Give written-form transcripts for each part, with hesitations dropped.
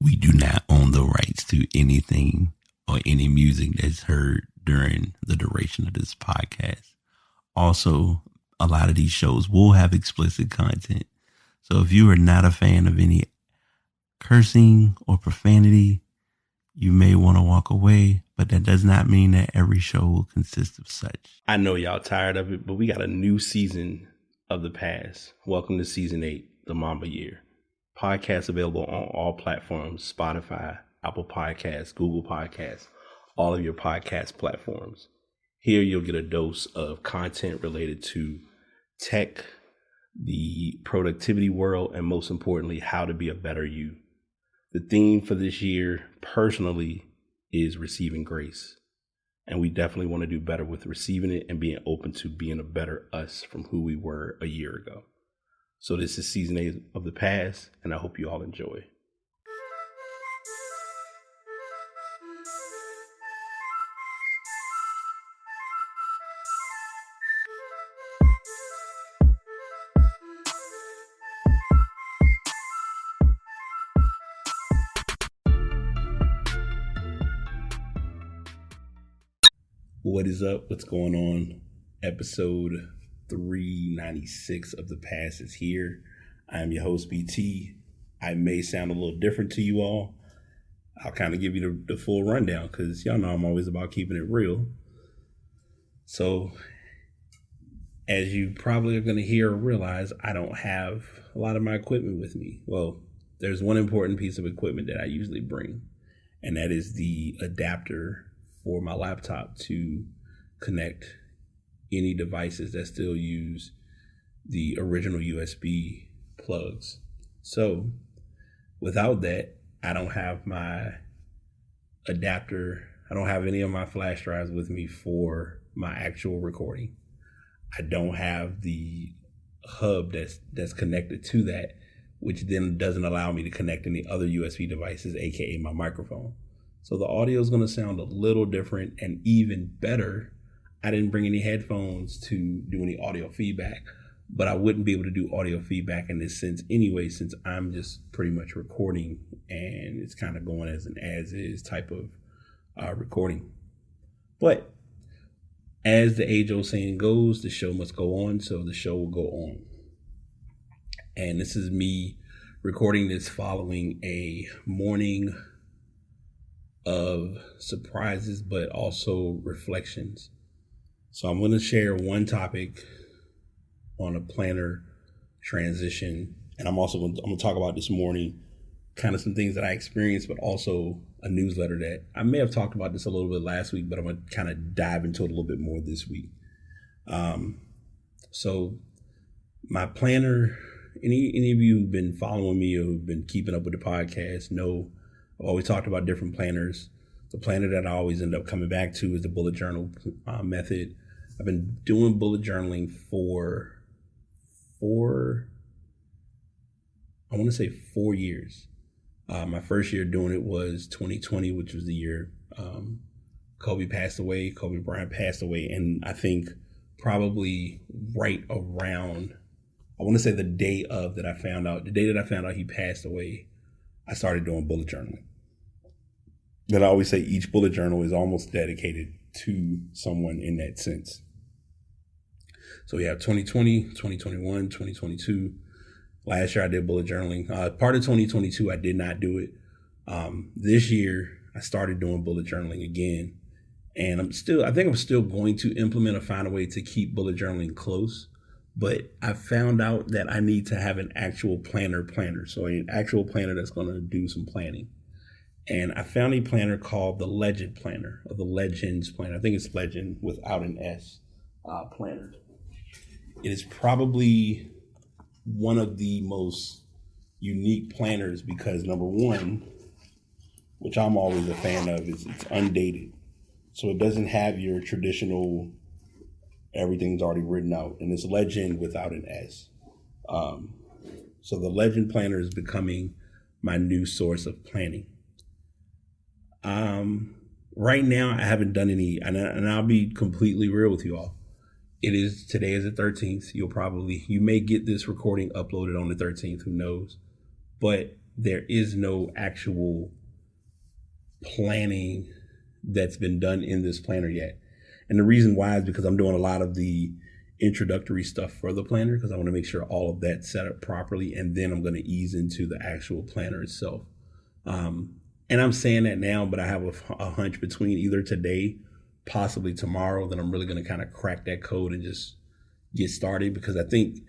We do not own the rights to anything or any music that's heard during the duration of this podcast. Also, a lot of these shows will have explicit content. So if you are not a fan of any cursing or profanity, you may want to walk away, but that does not mean that every show will consist of such. I know y'all tired of it, but we got a new season of The Past. Welcome to season 8, the Mamba Year. Podcast available on all platforms: Spotify, Apple Podcasts, Google Podcasts, all of your podcast platforms. Here you'll get a dose of content related to tech, the productivity world, and most importantly, how to be a better you. The theme for this year, personally, is receiving grace. And we definitely want to do better with receiving it and being open to being a better us from who we were a year ago. So this is season 8 of The Past, and I hope you all enjoy. What is up? What's going on? Episode 396 of The Past is here. I'm your host, BT. I may sound a little different to you all. I'll kind of give you the full rundown because y'all know I'm always about keeping it real. So, as you probably are going to hear or realize, I don't have a lot of my equipment with me. Well, there's one important piece of equipment that I usually bring, and that is the adapter for my laptop to connect any devices that still use the original USB plugs. So without that, I don't have my adapter. I don't have any of my flash drives with me for my actual recording. I don't have the hub that's connected to that, which then doesn't allow me to connect any other USB devices, aka my microphone. So the audio is going to sound a little different, and even better, I didn't bring any headphones to do any audio feedback, but I wouldn't be able to do audio feedback in this sense anyway, since I'm just pretty much recording and it's kind of going as an as-is type of recording. But as the age-old saying goes, the show must go on, so the show will go on. And this is me recording this following a morning of surprises, but also reflections. So I'm going to share one topic on a planner transition, and I'm going to talk about this morning kind of some things that I experienced, but also a newsletter that I may have talked about this a little bit last week, but I'm going to kind of dive into it a little bit more this week. So my planner, any of you who've been following me or who've been keeping up with the podcast know I've always talked about different planners. The planner that I always end up coming back to is the bullet journal method. I've been doing bullet journaling for 4 years. My first year doing it was 2020, which was the year Kobe Bryant passed away. And I think probably right around, I want to say the day that I found out he passed away, I started doing bullet journaling. That I always say each bullet journal is almost dedicated to someone in that sense. So we have 2020, 2021, 2022. Last year I did bullet journaling. Part of 2022 I did not do it. This year I started doing bullet journaling again. And I think I'm still going to implement or find a way to keep bullet journaling close. But I found out that I need to have an actual planner. So an actual planner that's going to do some planning. And I found a planner called the Legend Planner, or the Legends Planner. I think it's Legend without an S planner. It is probably one of the most unique planners because, number one, which I'm always a fan of, is it's undated. So it doesn't have your traditional, everything's already written out. And it's Legend without an S. So the Legend Planner is becoming my new source of planning. Right now, I haven't done any, and I'll be completely real with you all. Today is the 13th. You may get this recording uploaded on the 13th, who knows? But there is no actual planning that's been done in this planner yet. And the reason why is because I'm doing a lot of the introductory stuff for the planner because I want to make sure all of that's set up properly, and then I'm going to ease into the actual planner itself. And I'm saying that now, but I have a hunch between either today, possibly tomorrow, that I'm really going to kind of crack that code and just get started, because I think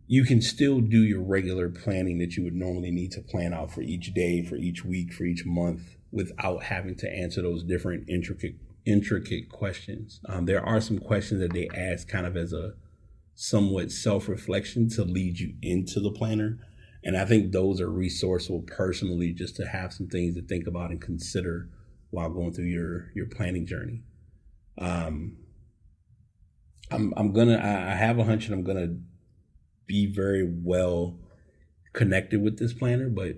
you can still do your regular planning that you would normally need to plan out for each day, for each week, for each month, without having to answer those different intricate questions. There are some questions that they ask kind of as a somewhat self-reflection to lead you into the planner. And I think those are resourceful personally, just to have some things to think about and consider while going through your planning journey. I have a hunch that I'm gonna be very well connected with this planner, but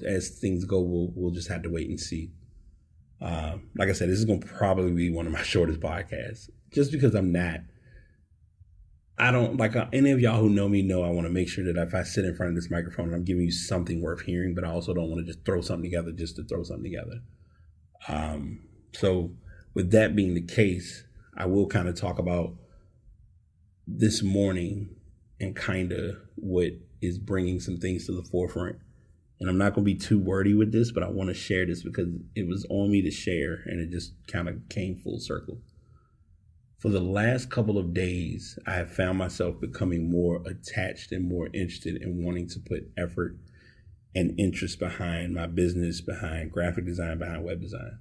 as things go, we'll just have to wait and see. Like I said, this is gonna probably be one of my shortest podcasts, just because I don't like any of y'all who know me know I want to make sure that if I sit in front of this microphone, I'm giving you something worth hearing, but I also don't want to just throw something together just to throw something together. So with that being the case, I will kind of talk about this morning and kind of what is bringing some things to the forefront. And I'm not going to be too wordy with this, but I want to share this because it was on me to share, and it just kind of came full circle. For the last couple of days, I have found myself becoming more attached and more interested in wanting to put effort and interest behind my business, behind graphic design, behind web design.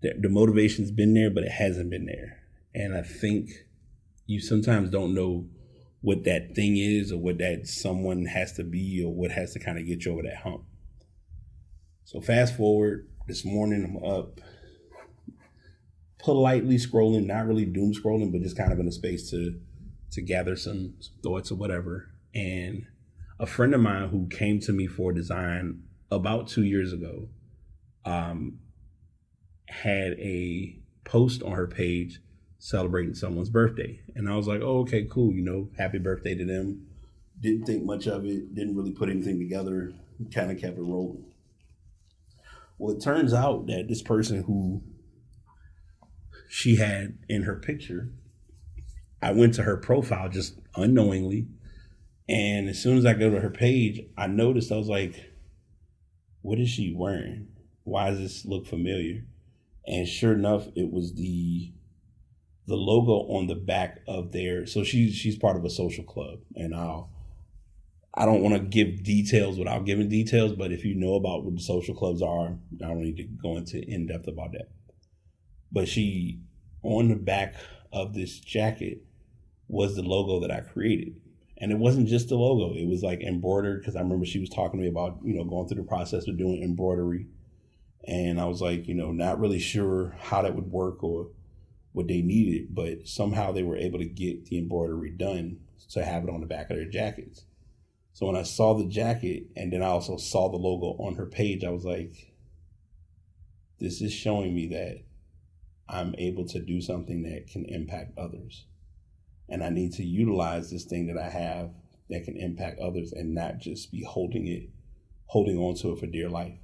The motivation's been there, but it hasn't been there. And I think you sometimes don't know what that thing is, or what that someone has to be, or what has to kind of get you over that hump. So fast forward, this morning I'm up, politely scrolling, not really doom scrolling, but just kind of in a space to gather some thoughts or whatever. And a friend of mine who came to me for design about 2 years ago had a post on her page celebrating someone's birthday. And I was like, oh, okay, cool. Happy birthday to them. Didn't think much of it. Didn't really put anything together. Kind of kept it rolling. Well, it turns out that this person who she had in her picture, I went to her profile just unknowingly. And as soon as I go to her page, I noticed, I was like, what is she wearing? Why does this look familiar? And sure enough, it was the logo on the back of their, so she's part of a social club, and I don't want to give details without giving details, but if you know about what the social clubs are, I don't need to go into in depth about that. But she, on the back of this jacket, was the logo that I created. And it wasn't just the logo, it was like embroidered, because I remember she was talking to me about, going through the process of doing embroidery. And I was like, not really sure how that would work or what they needed, but somehow they were able to get the embroidery done to have it on the back of their jackets. So when I saw the jacket, and then I also saw the logo on her page, I was like, this is showing me that I'm able to do something that can impact others. And I need to utilize this thing that I have that can impact others, and not just be holding on to it for dear life.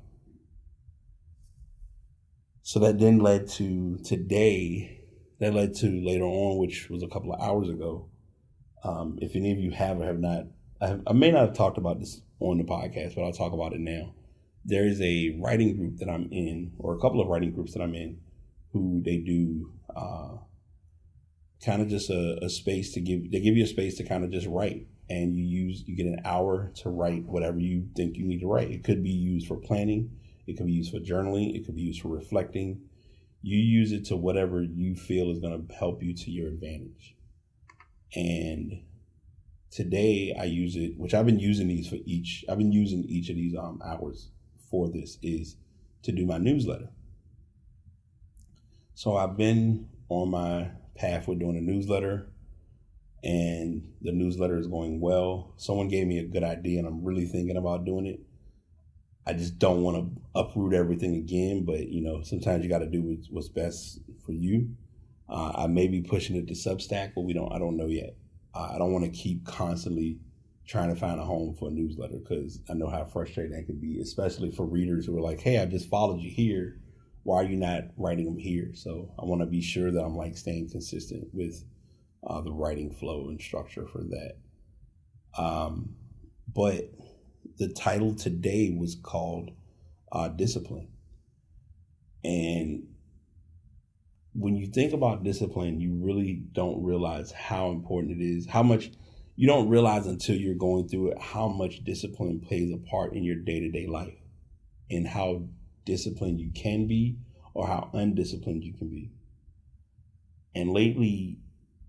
So that then led to today. That led to later on, which was a couple of hours ago. If any of you have or have not, I may not have talked about this on the podcast, but I'll talk about it now. There is a writing group that I'm in, or a couple of writing groups that I'm in, who they do kind of just a space they give you a space to kind of just write. And you get an hour to write whatever you think you need to write. It could be used for planning. It could be used for journaling. It could be used for reflecting. You use it to whatever you feel is going to help you to your advantage. And today I use it, which I've been using each of these hours for this, is to do my newsletter. So I've been on my path with doing a newsletter, and the newsletter is going well. Someone gave me a good idea, and I'm really thinking about doing it. I just don't want to uproot everything again, but sometimes you got to do what's best for you. I may be pushing it to Substack, but I don't know yet. I don't want to keep constantly trying to find a home for a newsletter, because I know how frustrating that can be, especially for readers who are like, hey, I just followed you here. Why are you not writing them here? So I want to be sure that I'm like staying consistent with the writing flow and structure for that. But the title today was called Discipline. And when you think about discipline, you really don't realize how important it is, how much you don't realize until you're going through it, how much discipline plays a part in your day-to-day life and how disciplined you can be or how undisciplined you can be. And lately,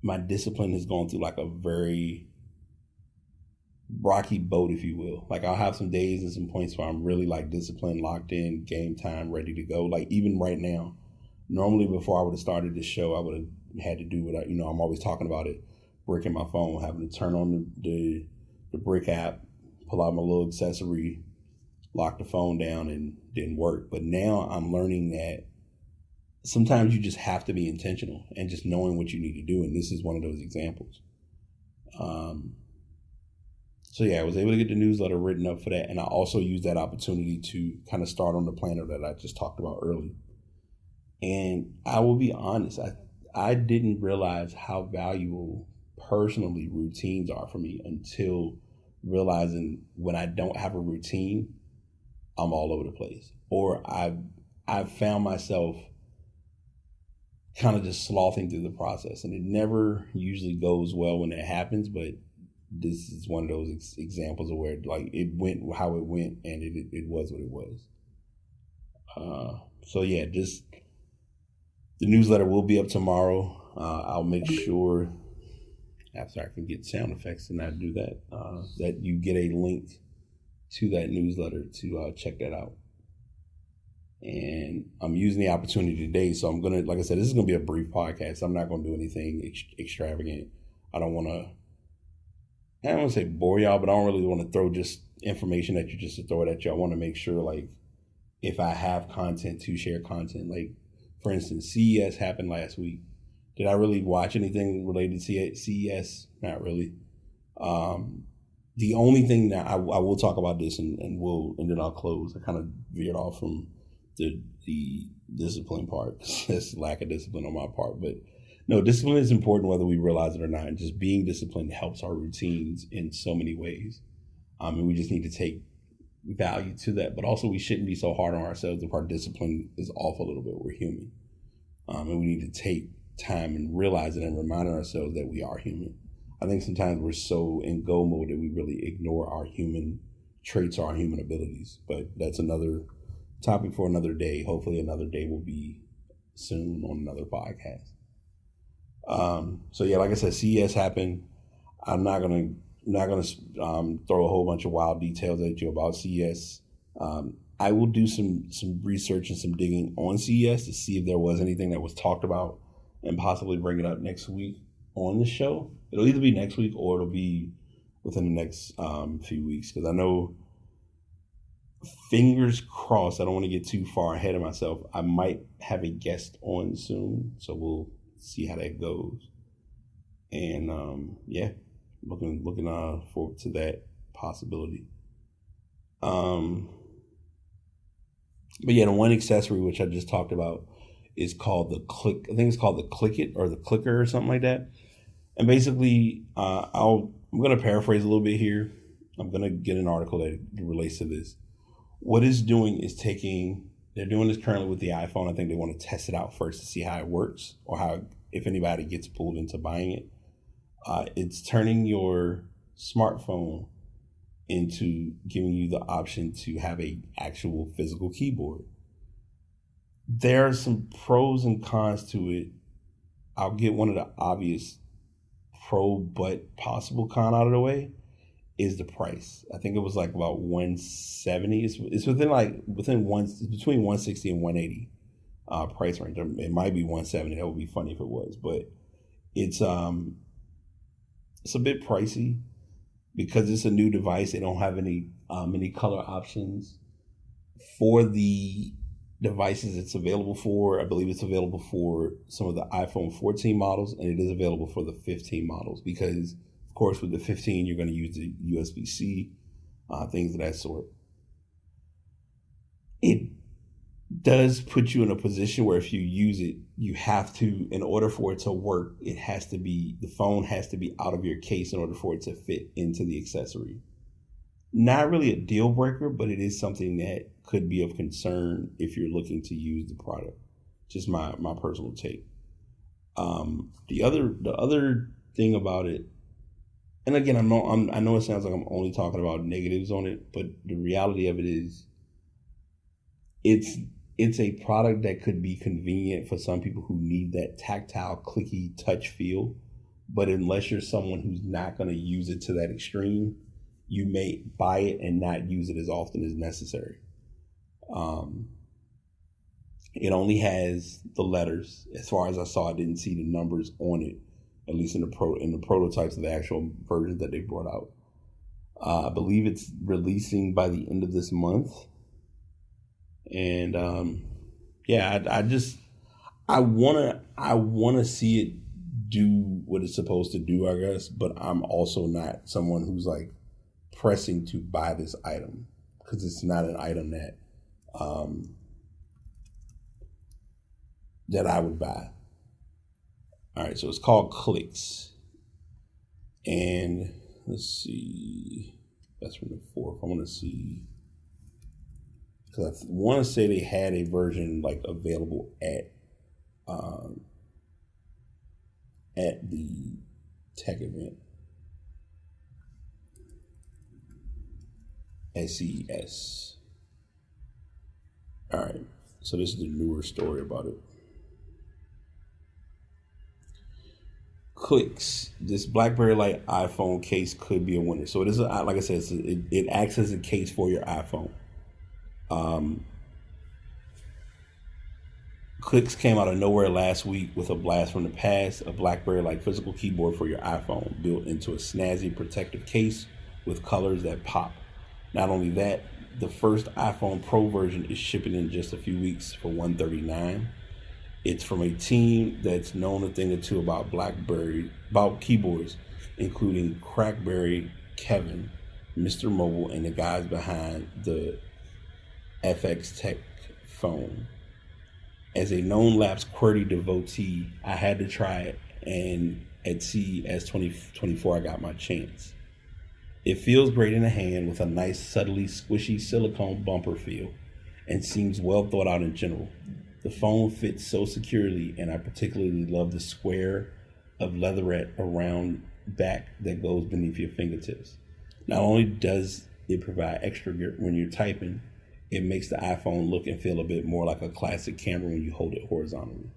my discipline has gone through like a very rocky boat, if you will. Like I'll have some days and some points where I'm really like disciplined, locked in, game time, ready to go. Like even right now, normally before I would have started this show, I would have had to do what I'm always talking about it, bricking my phone, having to turn on the brick app, pull out my little accessory, lock the phone down, and didn't work. But now I'm learning that sometimes you just have to be intentional and just knowing what you need to do. And this is one of those examples. So yeah, I was able to get the newsletter written up for that. And I also used that opportunity to kind of start on the planner that I just talked about earlier. And I will be honest, I didn't realize how valuable personally routines are for me until realizing when I don't have a routine, I'm all over the place. Or I've found myself kind of just slothing through the process. And it never usually goes well when that happens, but this is one of those examples of where like it went how it went, and it was what it was. So yeah, just the newsletter will be up tomorrow. I'll make sure after I can get sound effects and I do that, that you get a link to that newsletter to check that out. And I'm using the opportunity today, so I'm gonna, like I said, this is gonna be a brief podcast. I'm not gonna do anything extravagant. I don't want to say bore y'all, but I don't really want to throw just information at you just to throw it at you. I want to make sure, like, if I have content to share content, like, for instance, CES happened last week. Did I really watch anything related to CES? Not really. The only thing that I will talk about this and then I'll close. I kind of veered off from the discipline part. That's lack of discipline on my part, but no, discipline is important whether we realize it or not. And just being disciplined helps our routines in so many ways. And we just need to take value to that. But also we shouldn't be so hard on ourselves if our discipline is off a little bit. We're human. And we need to take time and realize it and remind ourselves that we are human. I think sometimes we're so in go mode that we really ignore our human traits or our human abilities. But that's another topic for another day. Hopefully another day will be soon on another podcast. So yeah, like I said, CES happened. I'm not gonna throw a whole bunch of wild details at you about CES. I will do some research and some digging on CES to see if there was anything that was talked about and possibly bring it up next week on the show. It'll either be next week or it'll be within the next few weeks, because I know, fingers crossed, I don't want to get too far ahead of myself, I might have a guest on soon, so we'll see how that goes. And yeah, looking forward to that possibility. But yeah, the one accessory which I just talked about is called the Click. I think it's called the Click It or the Clicker or something like that. And basically, I'm going to paraphrase a little bit here. I'm going to get an article that relates to this. What it's doing is they're doing this currently with the iPhone. I think they want to test it out first to see how it works or how, if anybody gets pulled into buying it. It's turning your smartphone into giving you the option to have a actual physical keyboard. There are some pros and cons to it. I'll get one of the obvious pro but possible con out of the way is the price. I think it was like about $170. It's between 160 and 180 price range. It might be 170. That would be funny if it was, but it's a bit pricey because it's a new device. They don't have any color options for the devices it's available for. I believe it's available for some of the iPhone 14 models, and it is available for the 15 models, because Of course, with the 15, you're going to use the USB-C, things of that sort. It does put you in a position where if you use it, you have to, in order for it to work, the phone has to be out of your case in order for it to fit into the accessory. Not really a deal breaker, but it is something that could be of concern if you're looking to use the product. Just my personal take. The other thing about it, and again, I know it sounds like I'm only talking about negatives on it, but the reality of it is, it's a product that could be convenient for some people who need that tactile, clicky touch feel. But unless you're someone who's not going to use it to that extreme, you may buy it and not use it as often as necessary. It only has the letters. As far as I saw, I didn't see the numbers on it, at least in the prototypes of the actual versions that they brought out. I believe it's releasing by the end of this month. And I wanna see it do what it's supposed to do, I guess. But I'm also not someone who's like pressing to buy this item, because it's not an item that that I would buy. All right, so it's called Clix, and let's see, that's from the 4th. I want to see, because I want to say they had a version like available at the tech event at CES. All right, so this is the newer story about it. Clix, this BlackBerry Lite iPhone case could be a winner. So it is, like I said, it acts as a case for your iPhone. Clix came out of nowhere last week with a blast from the past, a BlackBerry-like physical keyboard for your iPhone built into a snazzy protective case with colors that pop. Not only that, the first iPhone Pro version is shipping in just a few weeks for $139. It's from a team that's known a thing or two about keyboards, including Crackberry, Kevin, Mr. Mobile, and the guys behind the FX Tech phone. As a known lapsed QWERTY devotee, I had to try it, and at CES 2024, I got my chance. It feels great in the hand with a nice, subtly squishy silicone bumper feel, and seems well thought out in general. The phone fits so securely, and I particularly love the square of leatherette around back that goes beneath your fingertips. Not only does it provide extra grip when you're typing, it makes the iPhone look and feel a bit more like a classic camera when you hold it horizontally.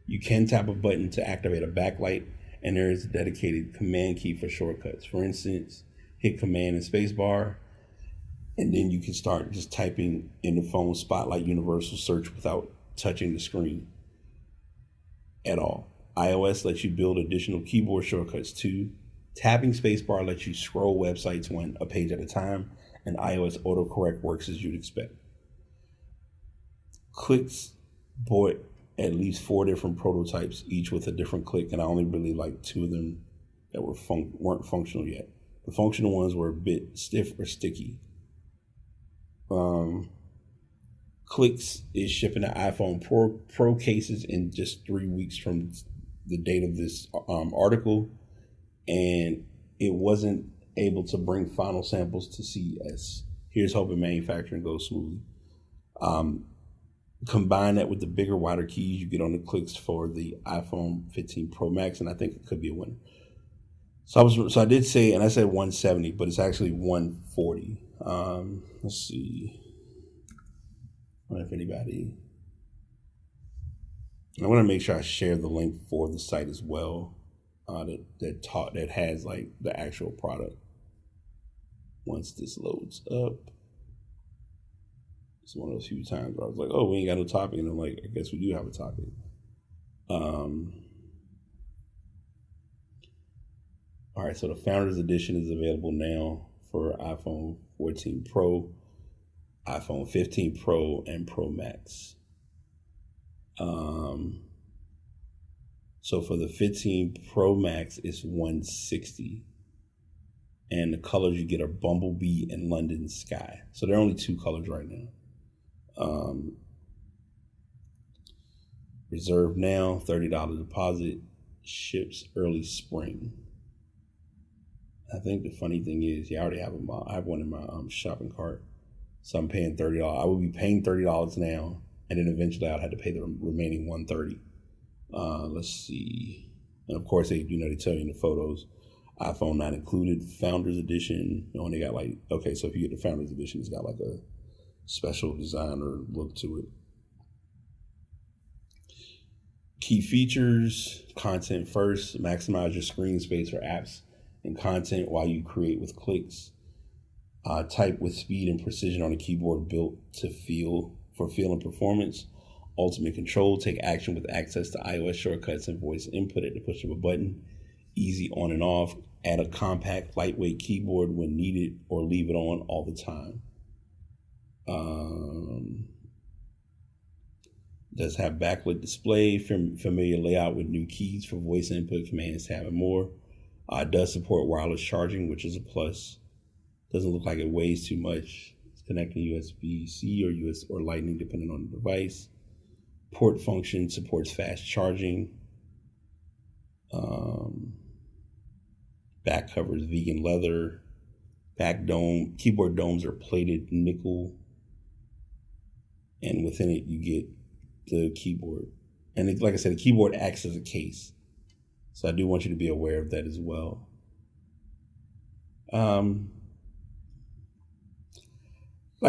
You can tap a button to activate a backlight, and there is a dedicated command key for shortcuts. For instance, hit Command and Spacebar, and then you can start just typing in the phone Spotlight Universal Search without touching the screen at all. iOS lets you build additional keyboard shortcuts too. Tapping Spacebar lets you scroll websites a page at a time, and iOS autocorrect works as you'd expect. Clix bought at least 4 different prototypes, each with a different click, and I only really liked 2 of them that weren't functional yet. The functional ones were a bit stiff or sticky. Clix is shipping the iPhone Pro cases in just 3 weeks from the date of this article, and it wasn't able to bring final samples to CES. Here's hoping manufacturing goes smoothly. Combine that with the bigger, wider keys you get on the Clix for the iPhone 15 Pro Max, and I think it could be a winner. So I did say, and I said 170, but it's actually 140. Let's see. I wonder if anybody. I want to make sure I share the link for the site as well. That has like the actual product. Once this loads up, it's one of those few times where I was like, "Oh, we ain't got no topic," and I'm like, "I guess we do have a topic." All right, so the Founders Edition is available now for iPhone 14 Pro, iPhone 15 Pro, and Pro Max. So for the 15 Pro Max, it's $160. And the colors you get are Bumblebee and London Sky. So there are only 2 colors right now. Reserve now, $30 deposit, ships early spring. I think the funny thing is, I already have I have one in my shopping cart. So I'm paying $30. I would be paying $30 now, and then eventually I'd have to pay the remaining $130. Let's see. And of course, they tell you in the photos, iPhone not included, Founders Edition. They got so if you get the Founders Edition, it's got like a special design or look to it. Key features: content first, maximize your screen space for apps and content while you create with clicks. Type with speed and precision on a keyboard built to feel and performance. Ultimate control, take action with access to iOS shortcuts and voice input at the push of a button. Easy on and off. Add a compact, lightweight keyboard when needed, or leave it on all the time. Does have backlit display, familiar layout with new keys for voice input, commands, tab, and more. Does support wireless charging, which is a plus. Doesn't look like it weighs too much. It's connecting USB-C or Lightning, depending on the device. Port function supports fast charging. Back covers vegan leather. Back dome, keyboard domes are plated nickel. And within it, you get the keyboard. And like I said, the keyboard acts as a case. So I do want you to be aware of that as well. Like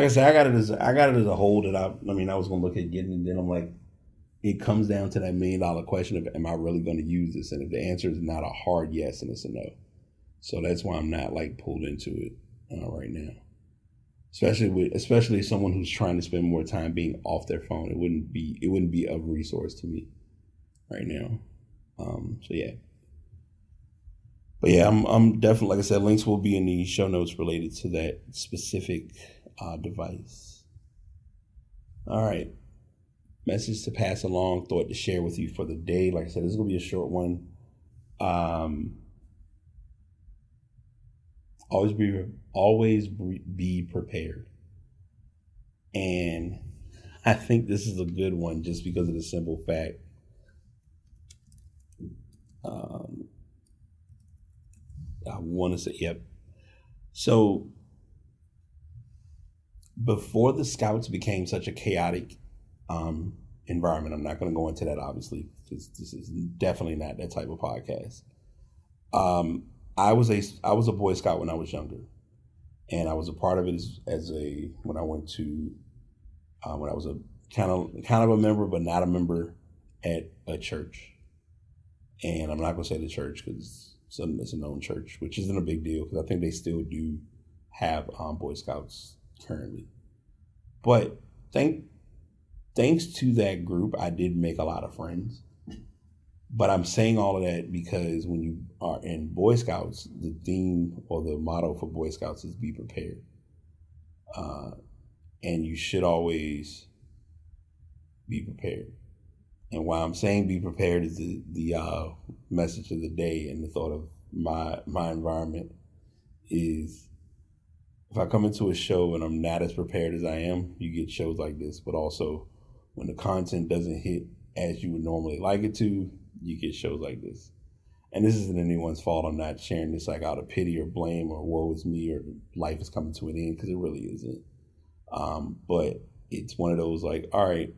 I said, I got it as a whole that I was gonna look at getting, and then I'm like, it comes down to that $1 million question of, am I really going to use this? And if the answer is not a hard yes, and it's a no. So that's why I'm not pulled into it right now. Especially someone who's trying to spend more time being off their phone. It wouldn't be of resource to me right now. So yeah. But yeah, I'm definitely, like I said, links will be in the show notes related to that specific device. All right. Message to pass along, thought to share with you for the day. Like I said, this is going to be a short one. Always be prepared. And I think this is a good one just because of the simple fact. I want to say, yep. So before the Scouts became such a chaotic environment, I'm not going to go into that, obviously, because this is definitely not that type of podcast. I was a Boy Scout when I was younger, and I was a part of it when I was a kind of a member, but not a member at a church. And I'm not going to say the church because it's a known church, which isn't a big deal because I think they still do have Boy Scouts currently. But thanks to that group, I did make a lot of friends. But I'm saying all of that because when you are in Boy Scouts, the theme or the motto for Boy Scouts is be prepared. And you should always be prepared. And why I'm saying be prepared is the message of the day and the thought of my environment is, if I come into a show and I'm not as prepared as I am, you get shows like this. But also, when the content doesn't hit as you would normally like it to, you get shows like this. And this isn't anyone's fault. I'm not sharing this out of pity or blame or woe is me or life is coming to an end, because it really isn't. But it's one of those all right,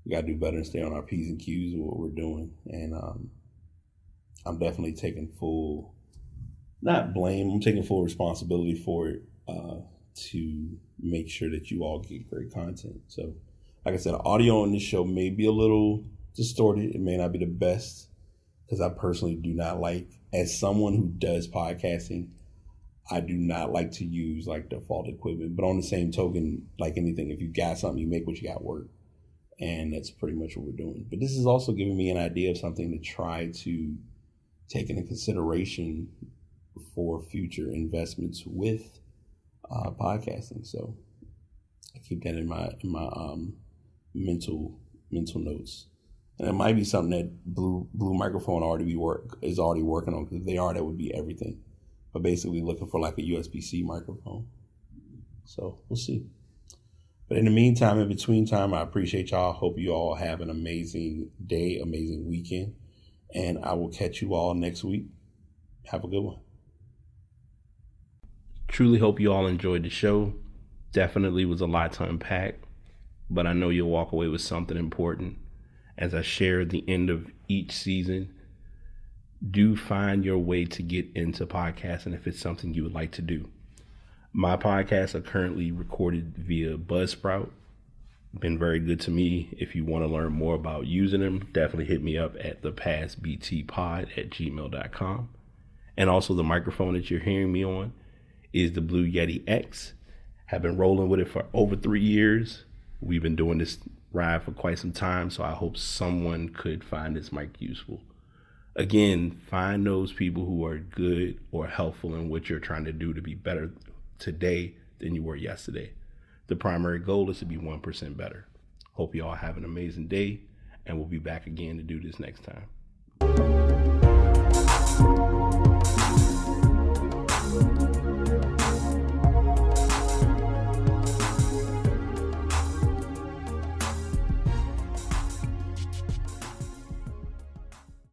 we got to do better and stay on our P's and Q's with what we're doing. And I'm definitely taking full, not blame, I'm taking full responsibility for it to make sure that you all get great content. So, like I said, audio on this show may be a little distorted. It may not be the best because I personally do not like, as someone who does podcasting, I do not like to use default equipment. But on the same token, like anything, if you got something, you make what you got work. And that's pretty much what we're doing. But this is also giving me an idea of something to try to take into consideration for future investments with podcasting. So I keep that in my mental notes. And it might be something that Blue Microphone is already working on, because if they are, that would be everything. but basically looking for like a USB-C microphone. So we'll see. But in the meantime, in between time, I appreciate y'all. Hope you all have an amazing day, amazing weekend. And I will catch you all next week. Have a good one. Truly hope you all enjoyed the show. Definitely was a lot to unpack, but I know you'll walk away with something important. As I share at the end of each season, do find your way to get into podcasting if it's something you would like to do. My podcasts are currently recorded via Buzzsprout. Been very good to me. If you want to learn more about using them, definitely hit me up at thepastbtpod@gmail.com. And also the microphone that you're hearing me on is the Blue Yeti X. Have been rolling with it for over 3 years. We've been doing this ride for quite some time, so I hope someone could find this mic useful. Again, find those people who are good or helpful in what you're trying to do to be better today than you were yesterday. The primary goal is to be 1% better. Hope you all have an amazing day, and we'll be back again to do this next time.